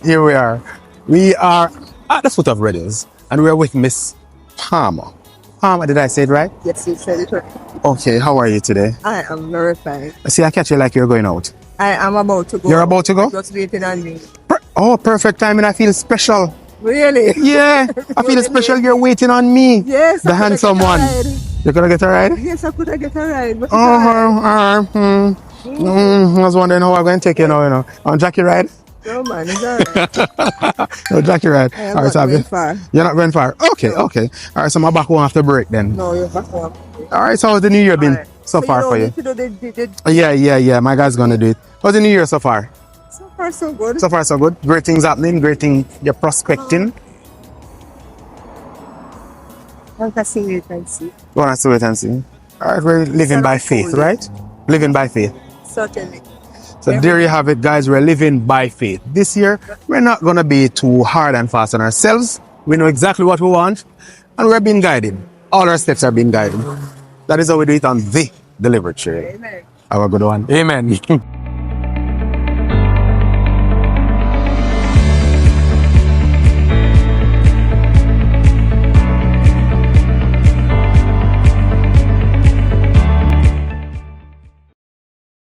Here we are. We are at the foot of Reddy's, and we are with Miss Palmer. Palmer, did I say it right? Yes, you said it right. Okay, how are you today? I am very fine. See, I catch you like you're going out. I am about to go. You're about to go? Just waiting on me. Oh, perfect timing. I feel special. Really? Yeah, I feel special. You're waiting on me. Yes. The handsome one. You're gonna get a ride? Yes, I could get a ride. But I was wondering how I'm going to take you now, On Jackie ride? No, man, it's alright. No, Jackie ride. I am not going far. You're not going far? Okay. All right, so my back home after break then. No, you're back home. All right, so how's the new year been so far for you? Yeah, my guy's gonna do it. How's the new year so far? So far, so good. So far, so good. Great things happening, great thing you're prospecting. Want to see it and see. Wanna see it and see. All right, we're living by faith, right? Living by faith. Certainly. So there you have it, guys. We're living by faith. This year, we're not going to be too hard and fast on ourselves. We know exactly what we want, and we're being guided. All our steps are being guided. That is how we do it on the Deliberate Trail. Amen. Have a good one. Amen.